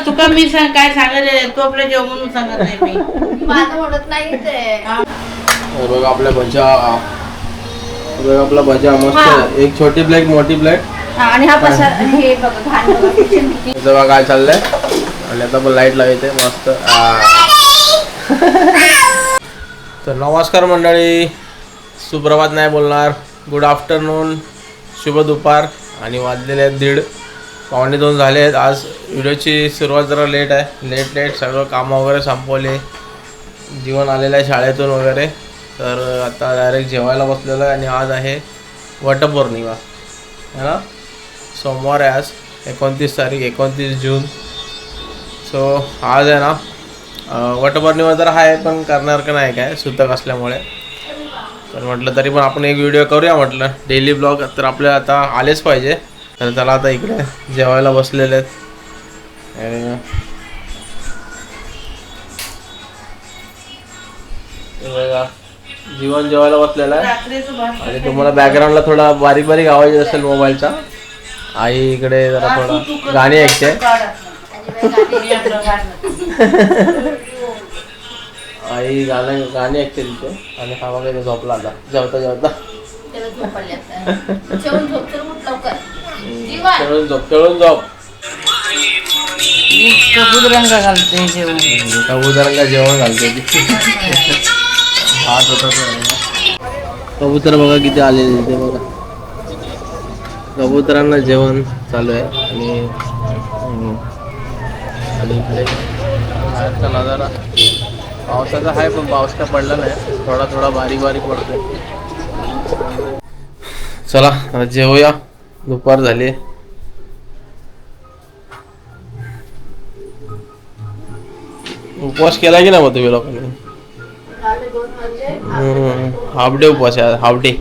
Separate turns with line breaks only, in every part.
तुका मी काय सांगत तू आपल्या जेवण म्हणून सांगत नाही मी
माझं म्हणत नाही ते.
बघ आपल्या भज्या, बघ आपला भज्या मस्त. एक छोटी प्लेट मोठी प्लेट
आणि हा पसार हे बघा घाण बघा किचन किती.
बघा काय चाललंय. आणि आता पण लाईट लावायचे मस्त. तर नमस्कार मंडळी, सुप्रभात नाही बोलणार, गुड आफ्टरनून, शुभ दुपार. आणि वाजलेले आहेत 1:30, 1:45 झाले आहेत. आज व्हिडिओची सुरुवात जरा लेट आहे. लेट सगळं कामं वगैरे संपवले, जीवन आलेलं आहे शाळेतून वगैरे. तर आता डायरेक्ट जेवायला बसलेलं आहे. आणि आज आहे वटपौर्णिमा है ना, सोमवार आहे आज, 29 तारीख, 29 जून. सो आज आहे ना वटपौर्णिमा तर आहे, पण करणार का नाही काय, सुतक असल्यामुळे. तर म्हटलं तरी पण आपण एक व्हिडिओ करूया म्हटलं, डेली ब्लॉग तर आपल्याला आता आलेच पाहिजे. तर चला आता इकडे जेवायला बसलेले आहेत. जीवन जेवायला बसलेला आहे. आणि तुम्हाला बॅकग्राऊंडला थोडा बारीक बारीक आवाज असेल मोबाईलचा. आई इकडे जरा थोडा गाणी ऐकते. आई गाणी ऐकते तिथे. आणि हा वगैरे झोपला आता जेवता जेवता. खेळून झोप.
कबूतरांना घालते जेवण,
कबुतरांना जेवण घालते. हात होता कबूतर बघा किती आलेले ते बघा. कबुतरांना जेवण चालू आहे. आणि इकडे बाहेरचा नजारा पावसाचा आहे, पण पाऊस काय पडला नाही, थोडा थोडा बारीक बारीक पडतोय. चला आता जेवूया, दुपार झाली. उपवास केला की नाही मग तुम्ही लोकांनी? हाफ डे उपवास आहे आज. हाफ डे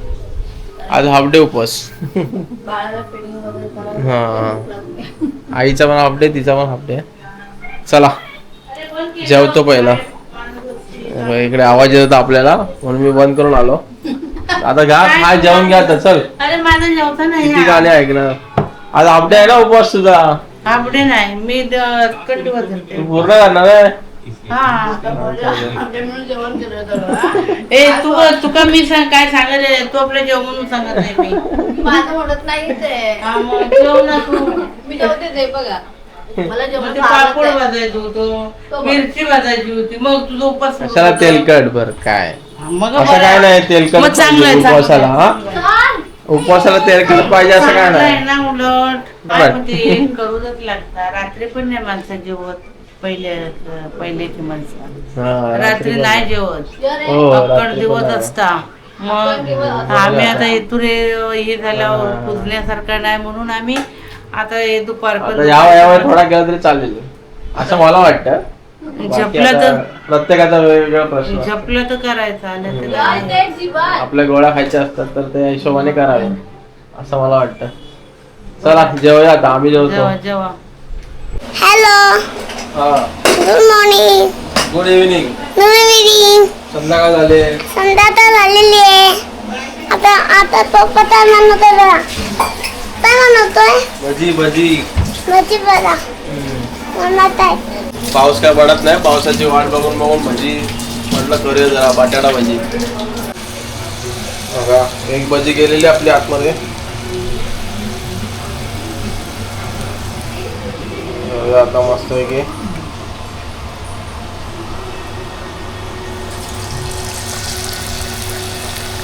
आज, हाफ डे उपवास. हा, आईचा पण हाफ डे, तिचा पण हाफ डे. चला जेवतो पहिला. इकडे आवाज येत होता आपल्याला, म्हणून मी बंद करून आलो. आता घ्या, हा जेवण घ्या आता. चल,
अरे माझं जेवता नाही,
किती गाणे ऐकणार. आज हाफ डे आहे ना उपवास तुझा?
आपडे नाही, मी कंटिन्यू धरते.
तू पूर्ण करणार आहे?
ए तुका मी काय सांगत तू आपल्या जेवण म्हणून सांगत नाही मी
माझं म्हणत नाही ते.
जेव ना तू.
मी जेवते ते बघा. मला जेवण
पापड भाजायचं होतं, मिरची भाजायची होती, मग तुझं उपास
कशाला तेलकट बर काय?
मग
असं काय नाही तेलकट
मग चांगलं आहे,
उपवासाला. हा, उपवासाला तेलकट पाहिजे असं काय नाही.
ना उलट ते करूनच लागतात. रात्री पण नाही माणसं जेवत, पहिल्याची माणसं रात्री नाही जेवत, अक्कड दिवस असता. मग आम्ही आता इथुरे हे झाल्यावर पुजण्यासारखं नाही, म्हणून आम्ही आता हे दुपारपर्यंत
यावर थोडा केला तरी चालेल असं मला वाटतं.
झपलं तर
प्रत्येकाचा वेगवेगळा प्रश्न.
झपलं तर करायचं.
आपल्या गोळ्या खायच्या असतात तर त्या हिशोबाने करावे असं मला वाटतं. चला जेवूया आता, आम्ही जेवतो.
जेव्हा
hello, good morning,
good evening.
Good evening.
संध्याकाळ झाले,
संध्याकाळ झालेली आहे. आता पप्पा काय म्हणतोय? काय म्हणतोय?
भजी भजी
भजी बघा म्हणत आहे.
पाऊस काय पडत नाही, पावसाची वाट बघून बघून भजी म्हटलं करूया जरा. बटाटा भजी बघा, एक भजी गेलेली आपली आतमध्ये. आता मस्त पैकी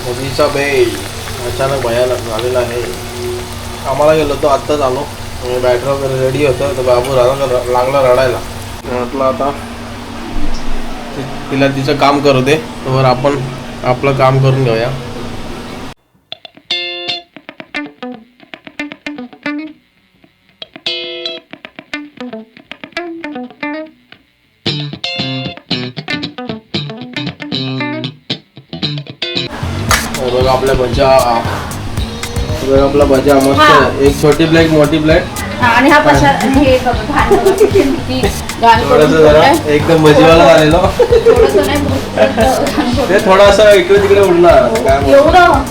भजीचा बेल अचानक भयानक झालेला आहे. आम्हाला गेलो होतो, आत्ताच आलो. बॅटरी वगैरे रेडी होतं, तर बाबू लागला रडायला. म्हटलं आता तिला तिचं काम करू दे, तर आपण आपलं काम करून घेऊया. बघा आपल्या भज्या, बघा आपला भज्या मस्त. एक छोटी प्लेट मोठी प्लेट.
आणि हा पसार हे बघा घाण बघा किचन किती.
थोडंसं जरा एकदम भजीवाला झालेलो. ते थोडंसं इकडे तिकडे उडणार काय
एवढं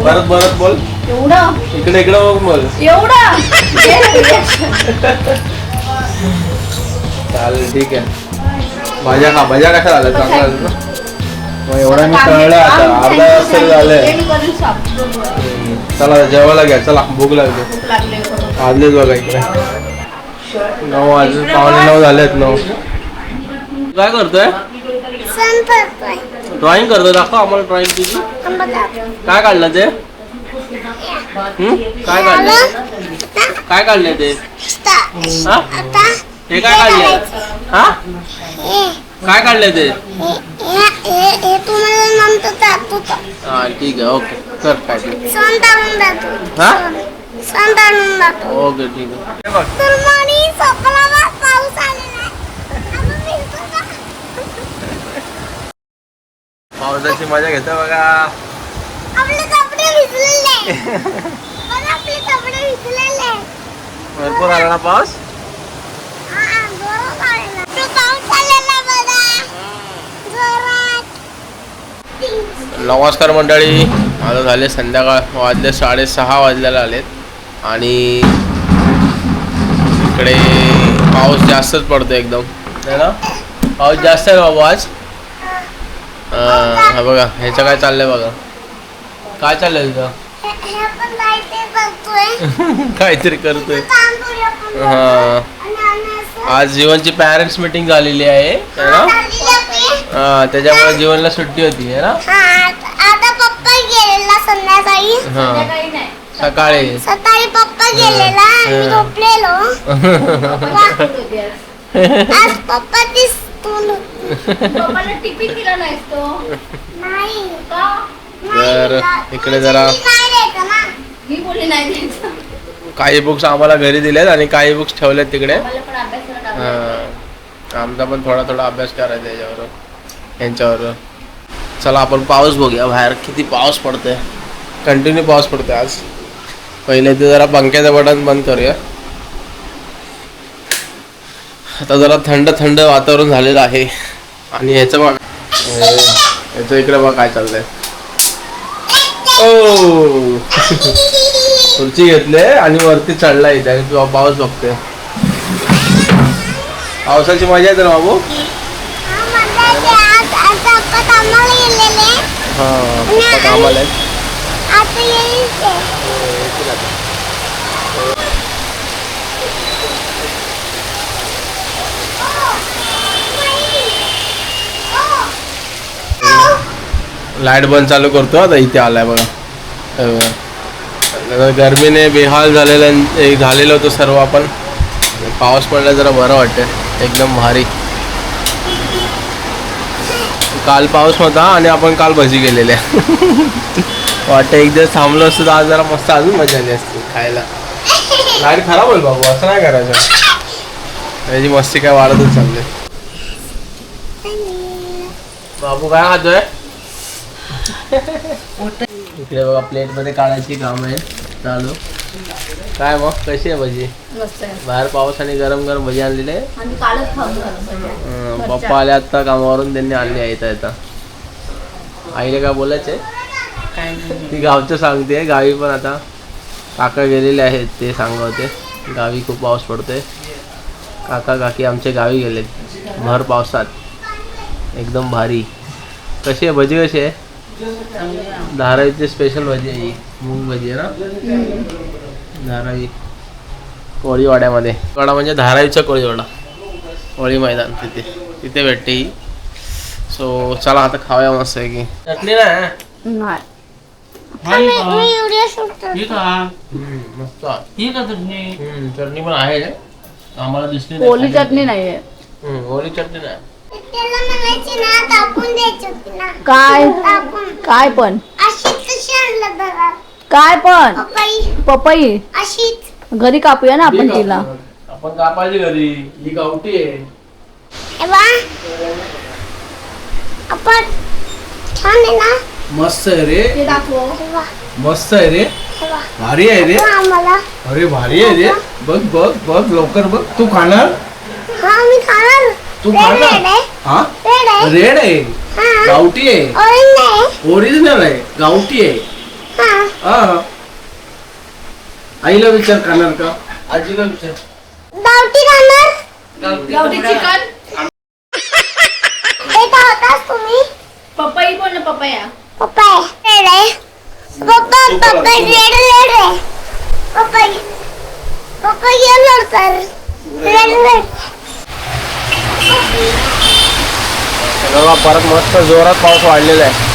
परत परत बोल.
एवढं
इकडे इकडे बोल.
एवढं
चालेल ठीक आहे. भाज्या खा, भाज्या कशा झाल्या? चांगल्या झाल्या ना? मग एवढा मी तळलं आता, अर्धा तास तरी झालंय. चला जेवायला घ्या, चला भूक लागली. वाजलेच बघा इकडे 9 वाजले, 9:15 झालेत 9. काय करतोय?
सण करतोय.
ड्रॉइंग करतोय, दाखव आम्हाला ड्रॉइंग तुझी. काय काढलं ते? काय काढलं? काय काढलंय ते? हा?
आता
हे काय काढलंय? हा? काय काढलंय ते?
हे तुम्हाला नंतर दाखवतो.
हा ठीक आहे, ओके कर काय ते.
सण टाळून दाखवतो.
हा?
सण टाळून दाखवतो.
ओके ठीक आहे.
तर मणी सपनाला पाऊस आलेला आहे. आपण भिजतो का?
पावसाची मजा घेतो बघा.
आपले कपडे भिजलेले. बघा आपले कपडे भिजलेले.
भरपूर आला ना पाऊस.
हा, जोरात आलेला. तो पाऊस आलेला बघा. जोरात.
नमस्कार मंडळी, आता झाले संध्याकाळ, वाजले 6:30 वाजलेला आलेत आणि इकडे पाऊस जास्तच पडतो एकदम, है ना? पाऊस जास्त आहे बाबा आज. हा बघा, ह्याचं काय चाललंय बघा. काय चाललंय तुझं?
हे पण लाईट बघतोय.
काहीतरी करतोय.
काम करूया आपण.
हा,
आणि असं
आज जीवनची पॅरेंट्स मीटिंग झालेली आहे, है ना?
चाललेलं ते.
हा, त्याच्यामुळे जीवनला सुट्टी होती, है ना?
हा, आता पप्पा गेलेला संध्याकाळी.
हा,
काही नाही.
सकाळी.
सकाळी पप्पा गेलेला आणि झोपलेलो. आज पप्पा दिसतो.
पप्पाला टिफिन दिला नाहीस तो?
नाही
का?
तर इकडे जरा
नाही द्यायचं ना.
मी बोलली नाही द्यायचं.
काही बुक्स आम्हाला घरी दिलेत आणि काही बुक्स ठेवलेत तिकडे.
मला पण अभ्यासाला टाकलं.
हा, आमचा पण थोडा थोडा अभ्यास करायचा याच्यावर, यांच्यावर. चला आपण पाऊस बघूया बाहेर, किती पाऊस पडतोय. कंटिन्यू पाऊस पडतोय आज. पहिले ते जरा पंख्याचं बटन बंद करूया. आता जरा थंड थंड वातावरण झालेलं आहे आणि ह्याचं बघा, ह्याचं इकडे बघा काय चाललंय. ओ खुर्ची घेतले आणि वरती चढला इथे आणि पाऊस बघतोय. पावसाची मजा येते ना बाबू.
हा, मजा येते. आज पप्पा कामाला गेलेले.
हा, पप्पा कामाला आहेत.
आता येईल ते.
लाईट बंद चालू करतो आता. इथे आलाय बघा. हे बघा. गरमीने बेहाल झालेलं होतं सर्व आपण. पाऊस पडला जरा बरं वाटतं, एकदम भारी. काल पाऊस होता आणि आपण काल भजी गेलेल्या. वाटतं एक दिवस थांबलो असतो तर आज जरा मस्त अजून मजा आली असती खायला. लाईट खराब होईल बाबू, असं नाही करायचं. त्याची मस्ती काय वाढतच चालले. बाबू काय खातोय? इकडे बघा प्लेट मध्ये काढायची काम आहे चालू. काय मग कशी आहे भजी?
मस्त आहे.
बाहेर पाऊस आणि गरम गरम भजी आणलेले.
आणि कालच खाऊन झालं.
पप्पा आले आता कामावरून, त्यांनी आणली येता. आईला काय बोलायचंय?
काय नाही.
ती गावचं सांगते. गावी पण आता काका गेलेले आहेत, ते सांगत होते गावी खूप पाऊस पडतोय. काका काकी आमच्या गावी गेलेत भर पावसात, एकदम भारी. कशी आहे भजी? कशी आहे? धारावीची स्पेशल भजी आहे ही, मूग भजी आहे ना. धारावी कोळीवाड्यामध्ये. कोळीवाडा म्हणजे धारावीचा कोळीवाडा, कोळी मैदान तिथे भेटते ही. सो चला आता खाऊया मस्त आहे की. चटणी नाही
मी व्हिडिओ शूट करतो.
ठीक आहे.
मस्त.
ठीक आहे तुम्ही.
चटणी पण आहे आम्हाला दिसली
ओली चटणी नाहीये.
ओली चटणी नाही.
त्याला म्हणायची ना, टाकून द्यायची होती ना.
काय
टाकून.
काय पण
अशीच कशी आणलं बघा.
काय पण
पपई
पपई
अशीच.
घरी कापूया ना आपण तिला.
आपण कापायची घरी, ही गावठी आहे.
हे बा, आपण छान आहे ना.
मस्त आहे रे,
हे बा,
मस्त आहे रे,
हे बा.
भारी आहे रे.
हा, आम्हाला.
अरे भारी आहे रे. बघ बघ बघ लवकर बघ. तू खाणार?
हा, मी खाणार.
तू
रेड
खाणार?
आहे.
हा,
रेड आहे.
रेड आहे,
हा,
गावठी आहे,
ऑरेंज आहे.
ओरिजिनल आहे, गावठी आहे.
हा,
हा, आईला विचार खाणार का? आजीला विचार.
गावठी खाणार.
चिकन
इथं होतास तुम्ही
पपई बोल ना पपया
पप्पा रेड आहे पप्पा पप्पा रेड रेड आहे पप्पा पप्पा येलो तर रेड रेड
बघा परत मस्त जोरात पाऊस वाढलेला आहे.